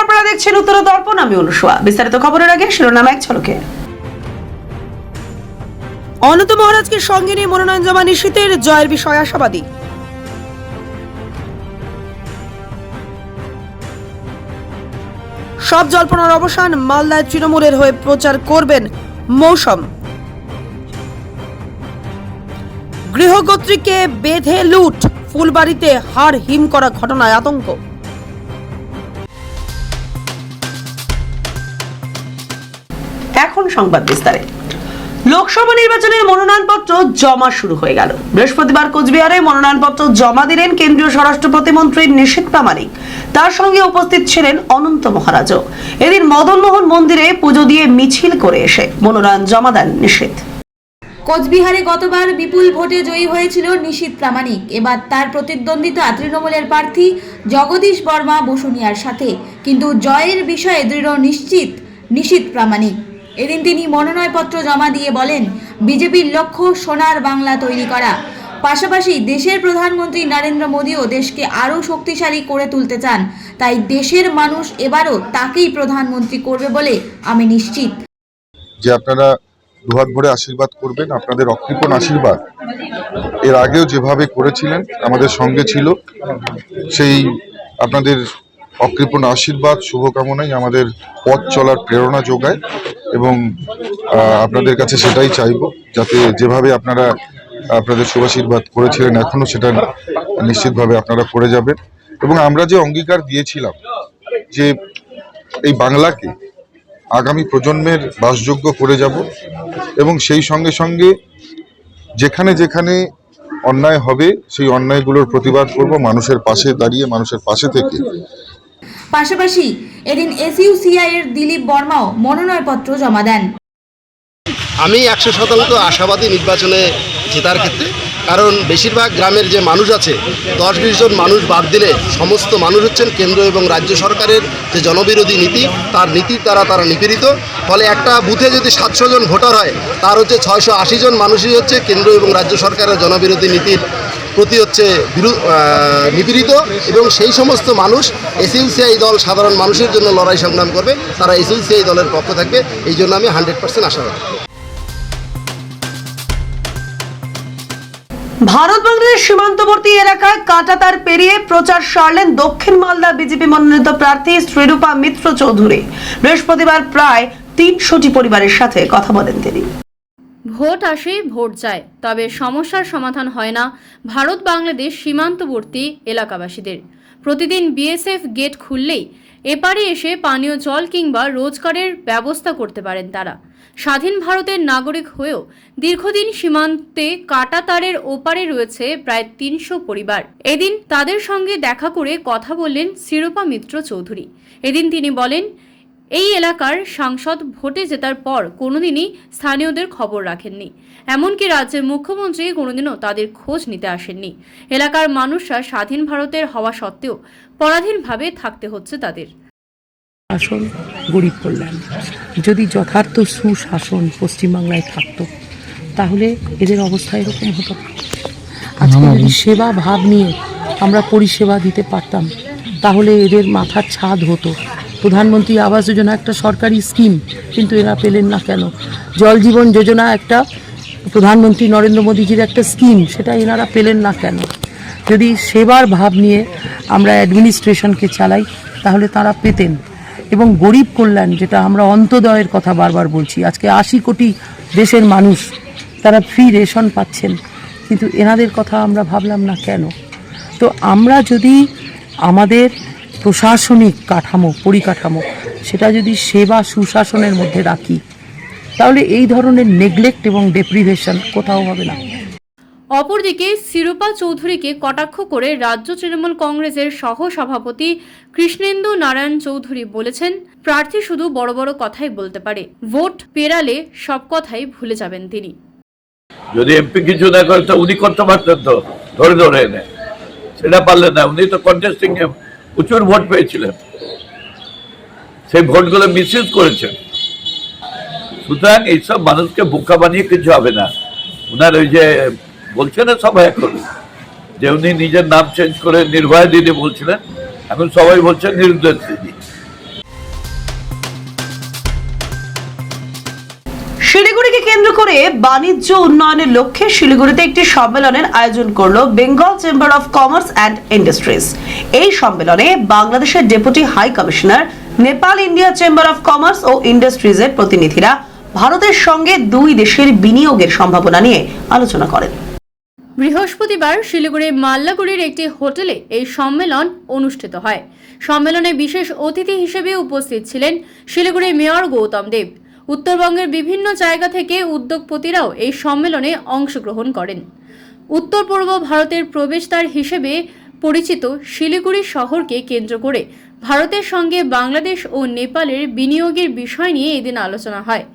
আপনারা দেখছেন উত্তর দর্পণ, আমি অনুসোয়া। বিস্তারিত খবরের আগে শিরোনাম এক ঝলকে। অনন্ত মহারাজকে সঙ্গে নিয়ে মনোনয়ন জমা নিশীথের, জয়ের বিষয়ে আশাবাদী। সব জল্পনার অবসান, মালদায় তৃণমূলের হয়ে প্রচার করবেন মৌসম। গৃহকর্ত্রীকে বেঁধে লুট, ফুলবাড়িতে হাড় হিম করা ঘটনায় আতঙ্ক। এখন সংবাদ বিস্তারে। লোকসভা নির্বাচনের মনোনয়নপত্র জমা শুরু হয়ে গেল। বৃহস্পতিবার কোচবিহারে মনোনয়নপত্র জমা দিলেন কেন্দ্রীয় স্বরাষ্ট্র প্রতিমন্ত্রী নিশীথ প্রামাণিক। তার সঙ্গে উপস্থিত ছিলেন অনন্ত মহারাজও। এদিন মদনমোহন মন্দিরে পুজো দিয়ে মিছিল করে এসে মনোনয়ন জমা দেন নিশীথ। কোচবিহারে গতবার বিপুল ভোটে জয়ী হয়েছিল নিশীথ প্রামাণিক। এবার তার প্রতিদ্বন্দ্বিতা তৃণমূলের প্রার্থী জগদীশ বর্মা বসুনিয়ার সাথে, কিন্তু জয়ের বিষয়ে দৃঢ় নিশ্চিত নিশীথ প্রামাণিক। এদিন তিনি মনোনয়নপত্র জমা দিয়ে বলেন, বিজেপির লক্ষ্য সোনার বাংলা তৈরি করা। পাশাপাশি দেশের প্রধানমন্ত্রী নরেন্দ্র মোদীও দেশকে আরও শক্তিশালী করে তুলতে চান, তাই দেশের মানুষ এবারও তাকেই প্রধানমন্ত্রী করবে বলে আমি নিশ্চিত। যে আপনারা দুহাত ভরে আশীর্বাদ করবেন, আপনাদের অকৃপণ আশীর্বাদ এর আগেও যেভাবে করেছিলেন আমাদের সঙ্গে ছিল, সেই আপনাদের অকৃপণ আশীর্বাদ শুভকামনাই আমাদের পথ চলার প্রেরণা যোগায় এবং আপনাদের কাছে সেটাই চাইব, যাতে যেভাবে আপনারা আপনাদের শুভাশীর্বাদ করেছিলেন এখনো সেটা নিশ্চিতভাবে আপনারা করে যাবেন। এবং আমরা যে অঙ্গীকার দিয়েছিলাম যে এই বাংলাকে আগামী প্রজন্মের বাসযোগ্য করে যাব এবং সেই সঙ্গে সঙ্গে যেখানে যেখানে অন্যায় হবে সেই অন্যায়গুলোর প্রতিবাদ করব, মানুষের পাশে দাঁড়িয়ে মানুষের পাশে থেকে। পাশাপাশি এদিন এসইউসিআই এর দিলীপ বর্মাও মনোনয়নপত্র জমা দেন। আমি 100% আশাবাদী নির্বাচনে জেতার ক্ষেত্রে, কারণ বেশিরভাগ গ্রামের যে মানুষ আছে 10-20 জন মানুষ বাদ দিলে সমস্ত মানুষ হচ্ছেন কেন্দ্র এবং রাজ্য সরকারের যে জনবিরোধী নীতি, তার নীতির দ্বারা তারা নিপীড়িত। ফলে একটা বুথে যদি 700 জন ভোটার হয়, তার হচ্ছে 680 জন মানুষই হচ্ছে কেন্দ্র এবং রাজ্য সরকারের জনবিরোধী নীতির প্রতি হচ্ছে নিপীড়িত। এবং সেই সমস্ত মানুষ এসইউসিআই দল সাধারণ মানুষের জন্য লড়াই সংগ্রাম করবে, তারা এসইউসিআই দলের পক্ষ থাকবে। এই জন্য আমি 100% আশাবাদী। ভারত বাংলাদেশ সীমান্তবর্তী এলাকায় কাঁটাতার পেরিয়ে প্রচার সারলেন দক্ষিণ মালদা বিজেপি মনোনীত প্রার্থী শ্রীরূপা মিত্র চৌধুরী। বৃহস্পতিবার প্রায় 300টি পরিবারের সাথে কথা বলেন তিনি। ভোট আসে, ভোট যায়, তবে সমস্যার সমাধান হয় না ভারত বাংলাদেশ সীমান্তবর্তী এলাকাবাসীদের। প্রতিদিন বিএসএফ গেট খুললেই এপারে এসে পানীয় জল কিংবা রোজগারের ব্যবস্থা করতে পারেন তারা। স্বাধীন ভারতের নাগরিক হয়েও দীর্ঘদিন সীমান্তে কাঁটাতারের ওপারে রয়েছে প্রায় 300 পরিবার। এদিন তাদের সঙ্গে দেখা করে কথা বললেন শ্রীরূপা মিত্র চৌধুরী। এদিন তিনি বলেন, এই এলাকার সাংসদ ভোটে জেতার পর কোনোদিনই স্থানীয়দের খবর রাখেননি, এমনকি রাজ্যের মুখ্যমন্ত্রী কোনোদিনও তাদের খোঁজ নিতে আসেননি। এলাকার মানুষরা স্বাধীন ভারতের হওয়া সত্ত্বেও পরাধীনভাবে থাকতে হচ্ছে তাদের। শাসন, গরিব কল্যাণ, যদি যথার্থ সুশাসন পশ্চিমবাংলায় থাকতো তাহলে এদের অবস্থা এরকম হতো। আজকে যদি সেবা ভাব নিয়ে আমরা পরিষেবা দিতে পারতাম তাহলে এদের মাথার ছাদ হতো। প্রধানমন্ত্রী আবাস যোজনা একটা সরকারি স্কিম, কিন্তু এরা পেলেন না কেন? জল জীবন যোজনা একটা প্রধানমন্ত্রী নরেন্দ্র মোদীজির একটা স্কিম, সেটা এনারা পেলেন না কেন? যদি সেবার ভাব নিয়ে আমরা অ্যাডমিনিস্ট্রেশনকে চালাই তাহলে তারা পেতেন। এবং গরিব কল্যাণ, যেটা আমরা অন্তোদয়ের কথা বারবার বলছি, আজকে 80 কোটি দেশের মানুষ তারা ফ্রি রেশন পাচ্ছেন, কিন্তু এনাদের কথা আমরা ভাবলাম না কেন? তো আমরা যদি আমাদের প্রশাসনিক কাঠামো, পরিকাঠামো, সেটা যদি সেবা সুশাসনের মধ্যে রাখি তাহলে এই ধরনের নেগলেক্ট এবং ডেপ্রিভেশন কোথাও হবে না। অপরদিকে শ্রীরূপা চৌধুরীকে কটাক্ষ করে রাজ্য তৃণমূল কংগ্রেসের সহ সভাপতি কৃষ্ণেন্দু নারায়ণ চৌধুরী বলেছেন, প্রার্থী শুধু বড় বড় কথাই বলতে পারে, ভোট পেরালে সব কথাই ভুলে যাবেন তিনি। যদি এমপি কিছু না করে তো উনি করতে পারতেন, তো ধরে ধরে এনে, সেটা পারলেন না। উনি তো কন্টেস্টিং এ প্রচুর ভোট পেয়েছিলেন, সেই ভোটগুলো মিসইউজ করেছেন। সুতরাং এইসব মানুষকে বোকা বানিয়ে কিছু হবে না। উনার ওই যে বলছে না সবাই এখন, যে উনি নিজের নাম চেঞ্জ করে নির্ভয়া দিদি বলছিলেন, এখন সবাই বলছেন নিরুদ্দেশ দিদি। শিলিগুড়িকে কেন্দ্র করে বাণিজ্য উন্নয়নের লক্ষ্যে শিলিগুড়িতে একটি সম্মেলনের আয়োজন করলো Bengal chamber of commerce and industries. এই সম্মেলনে বাংলাদেশের deputy high commissioner, Nepal India chamber of commerce ও ইন্ডাস্ট্রিজের প্রতিনিধিরা ভারতের সঙ্গে দুই দেশের বিনিয়োগের সম্ভাবনা নিয়ে আলোচনা করেন। বৃহস্পতিবার শিলিগুড়ির মাল্লাগুড়ির একটি হোটেলে এই সম্মেলন অনুষ্ঠিত হয়। সম্মেলনে বিশেষ অতিথি হিসেবে উপস্থিত ছিলেন শিলিগুড়ির মেয়র গৌতম দেব। উত্তরবঙ্গের বিভিন্ন জায়গা থেকে উদ্যোগপতিরাও এই সম্মেলনে অংশগ্রহণ করেন। উত্তর পূর্ব ভারতের প্রবেশদ্বার হিসেবে পরিচিত শিলিগুড়ি শহরকে কেন্দ্র করে ভারতের সঙ্গে বাংলাদেশ ও নেপালের বিনিয়োগের বিষয় নিয়ে এদিন আলোচনা হয়।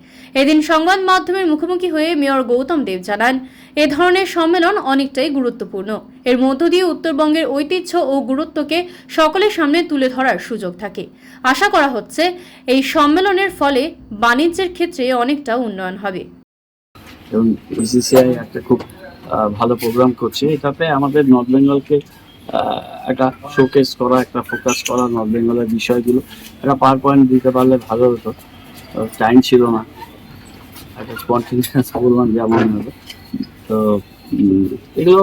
এদিন সংবাদ মাধ্যমের মুখোমুখি হয়ে মেয়র গৌতম দেব জানান, এ ধরনের সম্মেলন অনেকটাই গুরুত্বপূর্ণ। এর মধ্য দিয়ে উত্তরবঙ্গের ঐতিহ্য ও গুরুত্বকে সকলের সামনে তুলে ধরার সুযোগ থাকে। আশা করা হচ্ছে এই সম্মেলনের ফলে বাণিজ্যের ক্ষেত্রে অনেকটা উন্নয়ন হবে। এবং বিসিসিআই একটা খুব ভালো প্রোগ্রাম করছে। এটাতে আমাদের নর্থ বেঙ্গলকে একটা শোকেস করা, একটা ফোকাস করা নর্থ বেঙ্গলের বিষয়গুলো একটা পাওয়ার পয়েন্ট দিতে পারলে ভালো হতো। টাইম ছিল না, একটা স্পন্টেনিয়াস বললাম যেমন হবে। তো এগুলো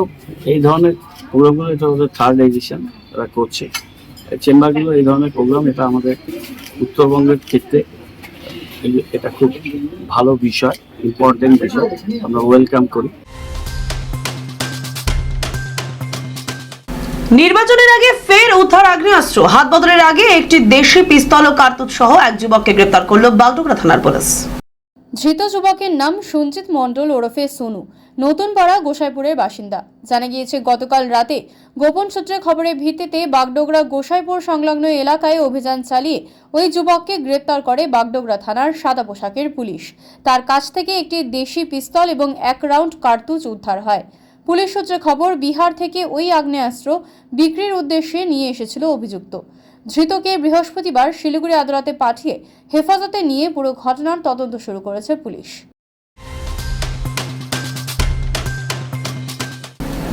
এই ধরনের প্রোগ্রামগুলো, এটা ওদের থার্ড এডিশন ওরা করছে। চেম্বারগুলো এই ধরনের প্রোগ্রাম, এটা আমাদের উত্তরবঙ্গের ক্ষেত্রে এটা খুব ভালো বিষয়, ইম্পর্টেন্ট বিষয়, আমরা ওয়েলকাম করি। নির্বাচনের আগে ফের উদ্ধার আগ্নেয়াস্ত্র। হাত বদলের আগে একটি দেশি পিস্তল ও কার্তুজ সহ এক যুবককে গ্রেপ্তার করল বাগডোগরা থানার পুলিশ। ধৃত যুবকের নাম সঞ্জিত মণ্ডল ওরফে সোনু, নতুন পাড়া গোসাইপুরের বাসিন্দা। জানা গিয়েছে গতকাল রাতে গোপন সূত্রে খবরের ভিত্তিতে বাগডোগরা গোসাইপুর সংলগ্ন এলাকায় অভিযান চালিয়ে ওই যুবককে গ্রেপ্তার করে বাগডোগরা থানার সাদা পোশাকের পুলিশ। তার কাছ থেকে একটি দেশি পিস্তল এবং 1 রাউন্ড কার্তুজ উদ্ধার হয়। পুলিশ সূত্রে খবর, বিহার থেকে ওই আগ্নেয়াস্ত্র বিক্রির উদ্দেশ্যে নিয়ে এসেছিল অভিযুক্ত। ধৃতকে বৃহস্পতিবার শিলিগুড়ি আদালতে পাঠিয়ে হেফাজতে নিয়ে পুরো ঘটনার তদন্ত শুরু করেছে পুলিশ।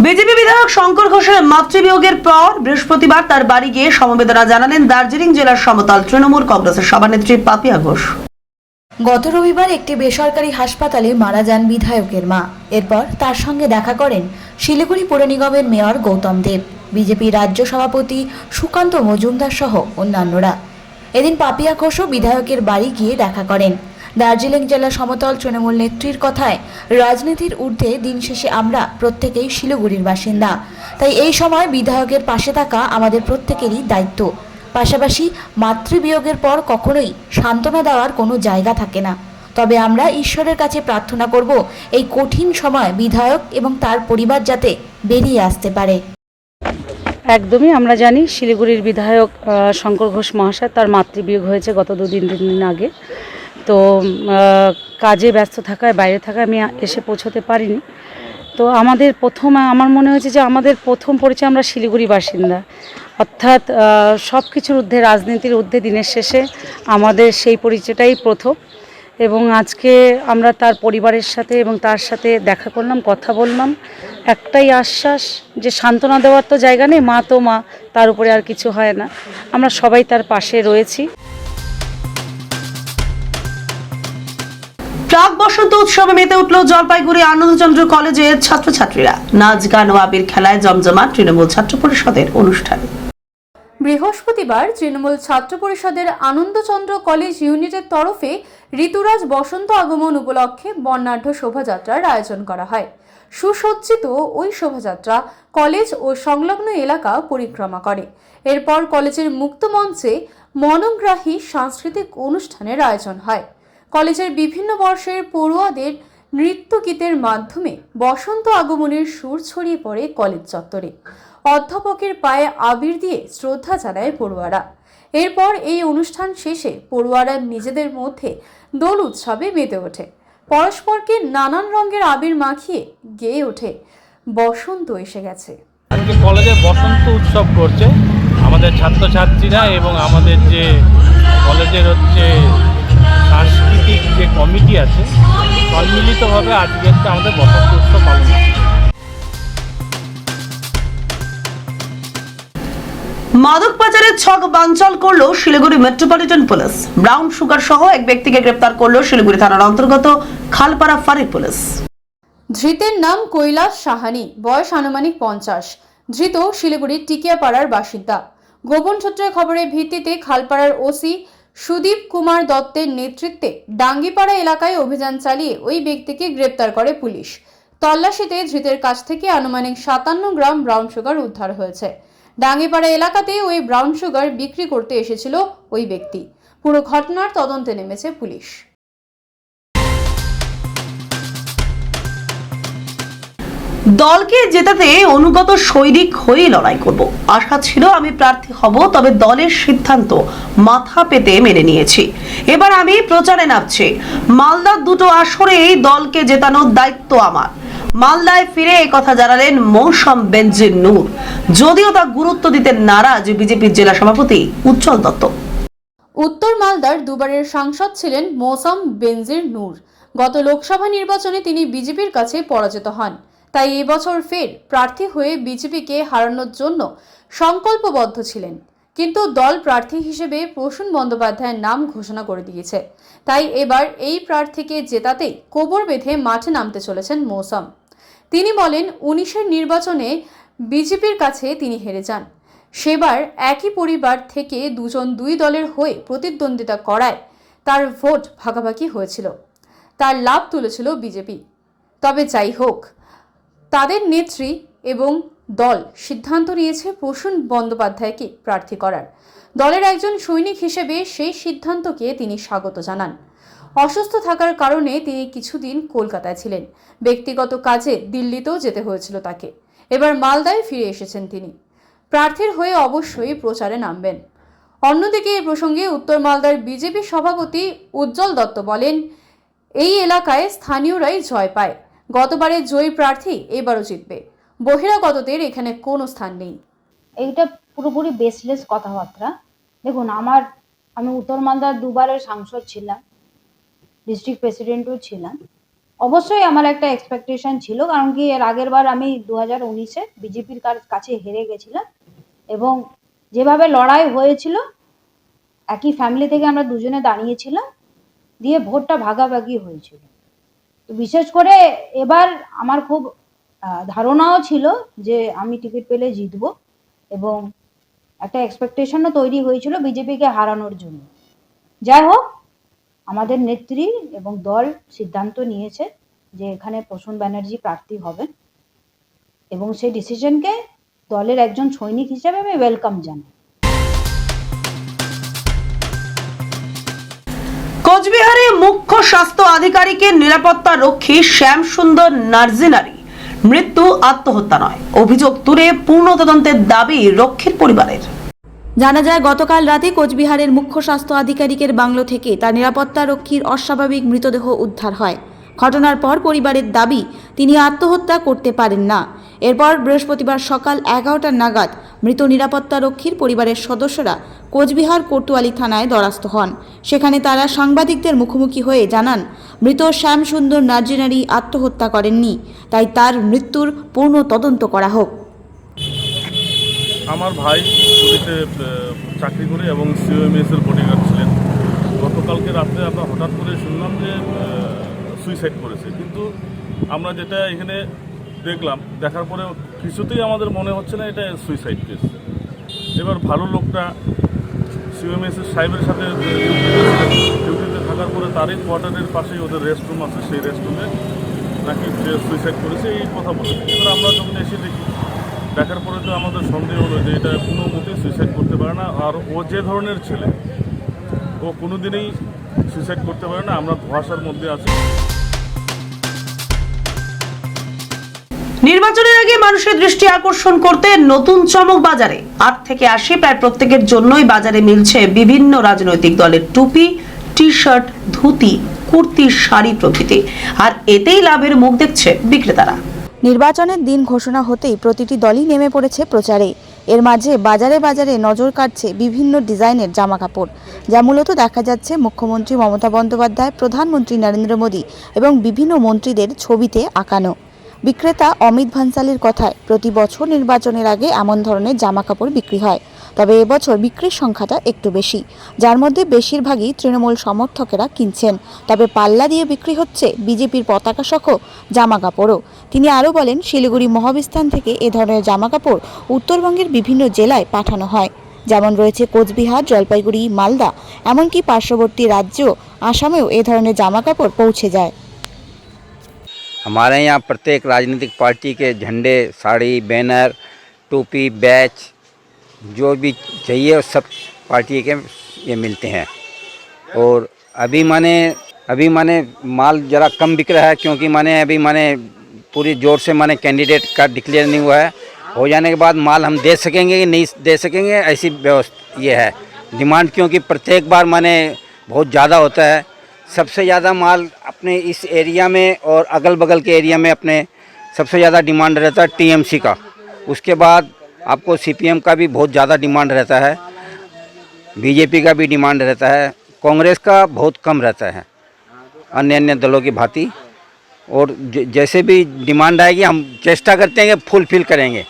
বিজেপি বিধায়ক শঙ্কর ঘোষের মাতৃবিয়োগের পর বৃহস্পতিবার তার বাড়ি গিয়ে সমবেদনা জানালেন দার্জিলিং জেলার সমতল তৃণমূল কংগ্রেসের সভানেত্রী পাপিয়া ঘোষ। গত রবিবার একটি বেসরকারি হাসপাতালে মারা যান বিধায়কের মা। এরপর তার সঙ্গে দেখা করেন শিলিগুড়ি পৌর নিগমের মেয়র গৌতম দেব, বিজেপি রাজ্য সভাপতি সুকান্ত মজুমদার সহ অন্যান্যরা। এদিন পাপিয়া ঘোষও বিধায়কের বাড়ি গিয়ে দেখা করেন। দার্জিলিং জেলা সমতল তৃণমূল নেত্রীর কথায়, রাজনীতির ঊর্ধ্বে দিন শেষে আমরা প্রত্যেকেই শিলিগুড়ির বাসিন্দা, তাই এই সময় বিধায়কের পাশে থাকা আমাদের প্রত্যেকেরই দায়িত্ব। পাশাপাশি মাতৃবিয়োগের পর কখনোই সান্ত্বনা দেওয়ার কোনো জায়গা থাকে না। তবে আমরা ঈশ্বরের কাছে প্রার্থনা করব এই কঠিন সময় বিধায়ক এবং তার পরিবার যাতে বেরিয়ে আসতে পারে। একদমই আমরা জানি শিলিগুড়ির বিধায়ক শঙ্কর ঘোষ মহাশয়, তার মাতৃবিয়োগ হয়েছে গত 2 দিন আগে। তো কাজে ব্যস্ত থাকায়, বাইরে থাকায় আমি এসে পৌঁছতে পারিনি। তো আমাদের আমার মনে হয়েছে যে আমাদের প্রথম পরিচয় আমরা শিলিগুড়ি বাসিন্দা, অর্থাৎ সব কিছুর ঊর্ধ্বে, রাজনীতির ঊর্ধ্বে দিনের শেষে আমাদের সেই পরিচয়টাই প্রথম। এবং আজকে আমরা তার পরিবারের সাথে এবং তার সাথে দেখা করলাম, কথা বললাম। একটাই আশ্বাস যে সান্ত্বনা দেওয়ার তো জায়গা নেই, মা তো মা, তার উপরে আর কিছু হয় না। আমরা সবাই তার পাশে রয়েছি। প্রাক বসন্ত উৎসবে মেতে উঠল জলপাইগুড়ি আনন্দচন্দ্র কলেজের ছাত্রছাত্রীরা। নাচ, গান ও আবির খেলায় জমজমাট তৃণমূল ছাত্র পরিষদের অনুষ্ঠান। বৃহস্পতিবার তৃণমূল ছাত্র পরিষদের আনন্দচন্দ্র কলেজ ইউনিটের তরফে ঋতুরাজ বসন্ত আগমন উপলক্ষে বর্ণাঢ্য শোভাযাত্রার আয়োজন করা হয়। সুসজ্জিত ওই শোভাযাত্রা কলেজ ও সংলগ্ন এলাকা পরিক্রমা করে। এরপর কলেজের মুক্ত মঞ্চে মনোগ্রাহী সাংস্কৃতিক অনুষ্ঠানের আয়োজন হয়। কলেজের বিভিন্ন বর্ষের পড়ুয়াদের নৃত্য গীতের মাধ্যমে বসন্ত আগমনের সুর ছড়িয়ে পড়ে কলেজ চত্বরে। অধ্যাপকের পায়ে আবির দিয়ে শ্রদ্ধা জানায় পড়ুয়ারা। এরপর এই অনুষ্ঠান শেষে পড়ুয়ারা নিজেদের মধ্যে দোল উৎসবে মেতে ওঠে। পরস্পরকে নানান রঙের আবির মাখিয়ে গেয়ে ওঠে বসন্ত এসে গেছে। আজকে কলেজে বসন্ত উৎসব করছে আমাদের ছাত্রছাত্রীরা এবং আমাদের যে কলেজের সাংস্কৃতিক যে কমিটি আছে, সম্মিলিতভাবে আজকে আমাদের বসন্ত উৎসব পালন হচ্ছে। মাদক পাচারের ছক বানচাল করলো Siliguri metropolitan police. Brown sugar সহ এক ব্যক্তিকে গ্রেপ্তার করলো শিলিগুড়ি থানার অন্তর্গত খালপাড়া ফাঁড়ি পুলিশ। ধৃতের নাম কৈলাস সাহানি, বয়স আনুমানিক 50। ধৃত শিলিগুড়ির টিকিয়াপাড়ার বাসিন্দা। গোপন সূত্রের খবরের ভিত্তিতে খালপাড়ার ওসি সুদীপ কুমার দত্তের নেতৃত্বে ডাঙ্গিপাড়া এলাকায় অভিযান চালিয়ে ওই ব্যক্তিকে গ্রেপ্তার করে পুলিশ। তল্লাশিতে ধৃতের কাছ থেকে আনুমানিক 57 গ্রাম ব্রাউন সুগার উদ্ধার হয়েছে। ডাঙ্গিপাড়া এলাকাতে ওই ব্রাউন সুগার বিক্রি করতে এসেছিল ওই ব্যক্তি। পুরো ঘটনার তদন্তে নেমেছে পুলিশ। দলকে জেতাতে অনুগত সৈনিক হয়ে লড়াই করব। আশা ছিল আমি প্রার্থী হব, তবে দলের সিদ্ধান্ত মাথা পেতে মেনে নিয়েছি। এবার আমি প্রচারে নামছি। মালদার দুটো আসরে দলকে জেতানোর দায়িত্ব আমার। মালদায় ফিরে এই কথা জানালেন মৌসম বেনজির নূর, যদিও তা গুরুত্ব দিতে নারাজ বিজেপির জেলা সভাপতি উজ্জ্বল দত্ত। উত্তর মালদার দুবারের সাংসদ ছিলেন মৌসম বেনজির নূর। গত লোকসভা নির্বাচনে তিনি বিজেপির কাছে পরাজিত হন। তাই এবছর ফের প্রার্থী হয়ে বিজেপিকে হারানোর জন্য সংকল্পবদ্ধ ছিলেন। কিন্তু দল প্রার্থী হিসেবে প্রসূন বন্দ্যোপাধ্যায়ের নাম ঘোষণা করে দিয়েছে। তাই এবার এই প্রার্থীকে জেতাতেই কোমর বেঁধে মাঠে নামতে চলেছেন মৌসম। তিনি বলেন, 19-এর নির্বাচনে বিজেপির কাছে তিনি হেরে যান। সেবার একই পরিবার থেকে দুজন দুই দলের হয়ে প্রতিদ্বন্দ্বিতা করায় তার ভোট ভাগাভাগি হয়েছিল। তার লাভ তুলেছিল বিজেপি। তবে যাই হোক, তাদের নেত্রী এবং দল সিদ্ধান্ত নিয়েছে প্রসূন বন্দ্যোপাধ্যায়কে প্রার্থী করার। দলের একজন সৈনিক হিসেবে সেই সিদ্ধান্তকে তিনি স্বাগত জানান। অসুস্থ থাকার কারণে তিনি কিছুদিন কলকাতায় ছিলেন। ব্যক্তিগত কাজে দিল্লিতেও যেতে হয়েছিল তাকে। এবার মালদায় ফিরে এসেছেন তিনি। প্রার্থীর হয়ে অবশ্যই প্রচারে নামবেন। অন্যদিকে এই প্রসঙ্গে উত্তর মালদার বিজেপি সভাপতি উজ্জ্বল দত্ত বলেন, এই এলাকায় স্থানীয়রাই জয় পায়। গতবারের জয়ী প্রার্থী এবারও জিতবে। বহিরাগতদের এখানে কোনো স্থান নেই। এইটা পুরোপুরি বেসলেস কথাবার্তা। দেখুন, আমি উত্তর মালদার দুবারের সাংসদ ছিলাম, ডিস্ট্রিক্ট প্রেসিডেন্টও ছিলাম। অবশ্যই আমার একটা এক্সপেকটেশন ছিল, কারণ কি এর আগের বার আমি 2019-এ বিজেপির কাছে হেরে গেছিলাম এবং যেভাবে লড়াই হয়েছিল, একই ফ্যামিলি থেকে আমরা দুজনে দাঁড়িয়েছিলাম, দিয়ে ভোটটা ভাগাভাগি হয়েছিল। তো বিশেষ করে এবার আমার খুব ধারণাও ছিল যে আমি টিকিট পেলে জিতবো এবং একটা এক্সপেকটেশনও তৈরি হয়েছিল বিজেপিকে হারানোর জন্য। যাই হোক, আমাদের নেত্রী এবং দল সিদ্ধান্ত নিয়েছে যে এখানে প্রসূন ব্যানার্জি প্রার্থী হবেন এবং সেই ডিসিশনকে দলের একজন সৈনিক হিসেবে আমি ওয়েলকাম জানাই। কোচবিহারে মুখ্য স্বাস্থ্য আধিকারিকের নিরাপত্তা রক্ষী শ্যাম সুন্দর নার্জিনারি মৃত্যু আত্মহত্যা নয়, অভিযোগ তুলে পূর্ণ তদন্তের দাবি রক্ষীর পরিবারের। জানা যায়, গতকাল রাতে কোচবিহারের মুখ্য স্বাস্থ্য আধিকারিকের বাংলো থেকে তার নিরাপত্তা রক্ষীর অস্বাভাবিক মৃতদেহ উদ্ধার হয়। ঘটনার পর পরিবারের দাবি তিনি আত্মহত্যা করতে পারেন না। এরপর বৃহস্পতিবার সকাল 11টা নাগাদ মৃত নিরাপত্তা রক্ষীর পরিবারের সদস্যরা কোচবিহার কোতোয়ালি থানায় দ্বারস্থ হন। সেখানে তারা সাংবাদিকদের মুখোমুখি হয়ে জানান, মৃত শ্যাম সুন্দর নার্জিনারি আত্মহত্যা করেননি, তাই তার মৃত্যুর পূর্ণ তদন্ত করা হোক। আমার ভাই পুলিশে চাকরি করে এবং সিওএমএসের বডিগার্ড ছিলেন। গতকালকে রাত্রে আমরা হঠাৎ করে শুনলাম যে সুইসাইড করেছে, কিন্তু আমরা যেটা এখানে দেখলাম, দেখার পরে কিছুতেই আমাদের মনে হচ্ছে না এটা সুইসাইড কেস। এবার ভালো লোকটা সিওএমএসের সাহেবের সাথে ডিউটিতে থাকার পরে তারই কোয়ার্টারের পাশেই ওদের রেস্টরুম আছে, সেই রেস্টরুমে নাকি সে সুইসাইড করেছে এই কথা বলেছে। এবার আমরা যখন এসে দেখি, দেখার পরে তো আমাদের সন্দেহ হলো যে এটা কোনো মতেই সুইসাইড করতে পারে না। আর ও যে ধরনের ছেলে, ও কোনো দিনই সুইসাইড করতে পারে না। আমরা ধোঁয়াশার মধ্যে আছি। নির্বাচনের আগে মানুষের দৃষ্টি আকর্ষণ করতে নতুন চমক বাজারে। 8 থেকে 80 প্রায় প্রত্যেকের জন্যই বাজারে মিলছে বিভিন্ন রাজনৈতিক দলের টুপি, টি শার্ট, ধুতি, কুর্তি, শাড়ি প্রভৃতি। আর এতেই লাভের মুখ দেখছে বিক্রেতারা। নির্বাচনের দিন ঘোষণা হতেই প্রতিটি দলই নেমে পড়েছে প্রচারে। এর মাঝে বাজারে বাজারে নজর কাটছে বিভিন্ন ডিজাইনের জামাকাপড়, যা মূলত দেখা যাচ্ছে মুখ্যমন্ত্রী মমতা বন্দ্যোপাধ্যায়, প্রধানমন্ত্রী নরেন্দ্র মোদী এবং বিভিন্ন মন্ত্রীদের ছবিতে আঁকানো। বিক্রেতা অমিত ভানসালির কথায়, প্রতি বছর নির্বাচনের আগে এমন ধরনের জামাকাপড় বিক্রি হয়। তবে এবছর বিক্রির সংখ্যাটা একটু বেশি, যার মধ্যে বেশিরভাগই তৃণমূল সমর্থকেরা কিনছেন। তবে পাল্লা দিয়ে বিক্রি হচ্ছে বিজেপির পতাকা সহ জামা কাপড়ও। তিনি আরও বলেন, শিলিগুড়ি মহাবিস্তান থেকে এ ধরনের জামা কাপড় উত্তরবঙ্গের বিভিন্ন জেলায় পাঠানো হয়, যেমন রয়েছে কোচবিহার, জলপাইগুড়ি, মালদা, এমনকি পার্শ্ববর্তী রাজ্য আসামেও এ ধরনের জামা কাপড় পৌঁছে যায়। हमारे यहाँ प्रत्येक राजनीतिक पार्टी के झंडे, साड़ी, बैनर, टोपी, बैच जो भी चाहिए सब पार्टी के ये मिलते हैं। और अभी माने माल ज़रा कम बिक रहा है, क्योंकि अभी पूरी जोर से कैंडिडेट का डिक्लेयर नहीं हुआ है। हो जाने के बाद माल हम दे सकेंगे कि नहीं दे सकेंगे, ऐसी व्यवस्था ये है डिमांड, क्योंकि प्रत्येक बार बहुत ज़्यादा होता है। सबसे ज़्यादा माल अपने इस एरिया में और अगल बगल के एरिया में अपने सबसे ज़्यादा डिमांड रहता है टीएमसी का। उसके बाद आपको सीपीएम का भी बहुत ज़्यादा डिमांड रहता है, बीजेपी का भी डिमांड रहता है, कांग्रेस का बहुत कम रहता है अन्य दलों की भांति। और जैसे भी डिमांड आएगी हम चेष्टा करते हैं कि फुलफिल करेंगे।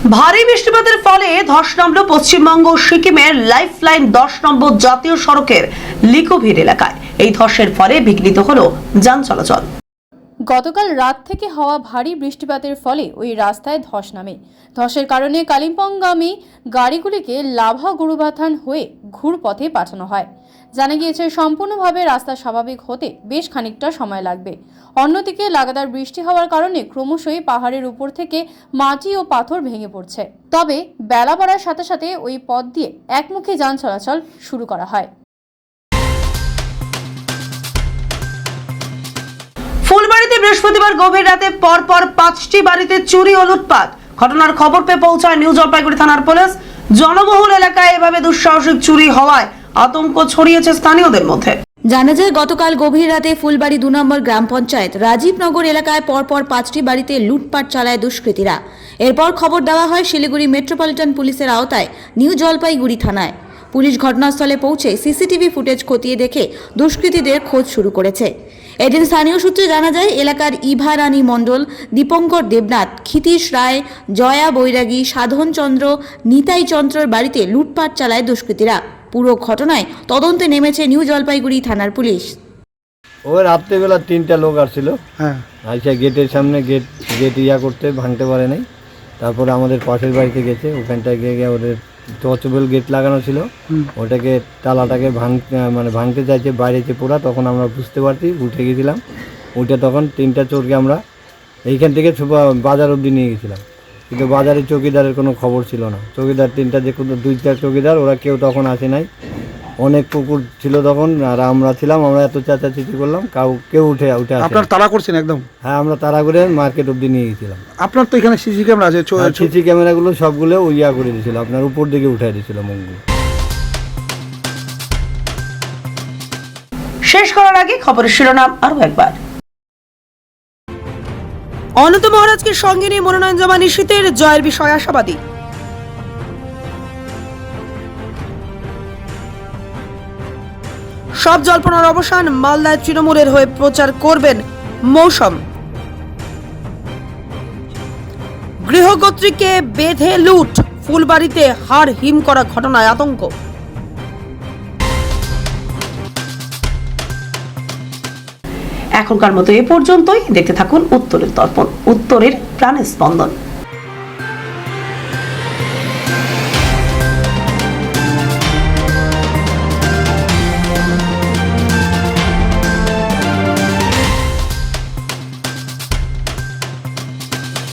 ভারী বৃষ্টিপাতের ফলে ধস নামল পশ্চিমবঙ্গ সিকিমের লাইফলাইন 10 নম্বর জাতীয় সড়কের লিকোভির এলাকায়। এই ধসের ফলে বিঘ্নিত হলো যান চলাচল। গতকাল রাত থেকে হওয়া ভারী বৃষ্টিপাতের ফলে ওই রাস্তায় ধস নামে। ধসের কারণে কালিম্পংগামী গাড়িগুলিকে লাভা গুরুবাথান হয়ে ঘুরপথে পাঠানো হয়। জানা গিয়েছে সম্পূর্ণভাবে রাস্তা স্বাভাবিক হতে বেশ খানিকটা সময় লাগবে। অন্যদিকে লাগাতার বৃষ্টি হওয়ার কারণে ক্রমশই পাহাড়ের উপর থেকে মাটি ও পাথর ভেঙে পড়ছে। তবে বেলা বাড়ার সাথে সাথে ওই পথ দিয়ে একমুখী যান চলাচল শুরু করা হয়। ফুলবাড়িতে বৃহস্পতিবার গভীর রাতে পরপর 5টি বাড়িতে চুরি ও লুটপাট। ঘটনার খবর পেয়ে পৌঁছায় নিউ জলপাইগুড়ি থানার পুলিশ। জনবহুল এলাকায় এভাবে দুঃসাহসিক চুরি হওয়ায় আতঙ্ক ছড়িয়েছে স্থানীয়দের মধ্যে। জানা যায়, গতকাল গভীর রাতে ফুলবাড়ি 2 নম্বর গ্রাম পঞ্চায়েত রাজীবনগর এলাকায় পরপর 5টি বাড়িতে লুটপাট চালায় দুষ্কৃতীরা। এরপর খবর দেওয়া হয় শিলিগুড়ি মেট্রোপলিটন পুলিশের আওতায় নিউ জলপাইগুড়ি থানায়। পুলিশ ঘটনাস্থলে পৌঁছে সিসিটিভি ফুটেজ খতিয়ে দেখে দুষ্কৃতীদের খোঁজ শুরু করেছে। এদিন স্থানীয় সূত্রে জানা যায়, এলাকার ইভা রানী মণ্ডল, দীপঙ্কর দেবনাথ, ক্ষিতীশ রায়, জয়া বৈরাগী, সাধন চন্দ্র, নিতাই চন্দ্রর বাড়িতে লুটপাট চালায় দুষ্কৃতীরা। পুরো ঘটনায় তদন্তে নেমেছে নিউ জলপাইগুড়ি থানার পুলিশ। ওই রাত্রেবেলা 3টা লোক আসছিল, আইসা গেটের সামনে গেট করতে ভাঙতে পারে নাই। তারপরে আমাদের পাশের বাড়িতে গেছে, ওখানটায় গিয়ে ওদের টচবেল গেট লাগানো ছিল, ওটাকে তালাটাকে ভাঙতে চাইছে, বাইরে পোড়া। তখন আমরা বুঝতে পারছি, উঠে গেছিলাম। উঠে তখন 3টা চোরকে আমরা এইখান থেকে বাজার অবধি নিয়ে গেছিলাম, কিন্তু বাজারে চৌকিদারের কোনো খবর ছিল না। চৌকিদার 3টা যে 2টা চৌকিদার, ওরা কেউ তখন আসে নাই। অনেক কুকুর ছিল তখন, আর আমরা ছিলাম। আমরা এত চেঁচাচেঁচি করলাম, কেউ উঠে আপনার তাড়া করছেন একদম? হ্যাঁ, আমরা তাড়া করে মার্কেট অবধি নিয়ে গেছিলাম। আপনার তো এখানে সিসি ক্যামেরা আছে, সিসি ক্যামেরাগুলো সবগুলো করে দিয়েছিল, আপনার উপর দিকে উঠে দিয়েছিল মুখগুলো। শেষ করার আগে খবরের শিরোনাম আরো একবার। অনন্ত মহারাজকে সঙ্গে নিয়ে মনোনয়ন জমা নিশীথের, জয়ের বিষয়ে আশাবাদী। সব জল্পনার অবসান, মালদায় তৃণমূলের হয়ে প্রচার করবেন মৌসুম। গৃহকর্ত্রীকে বেঁধে লুট, ফুলবাড়িতে হাড় হিম করা ঘটনায় আতঙ্ক। এখনকার মতো এ পর্যন্তই। দেখতে থাকুন উত্তরের দর্পণ, উত্তরের প্রাণের স্পন্দন।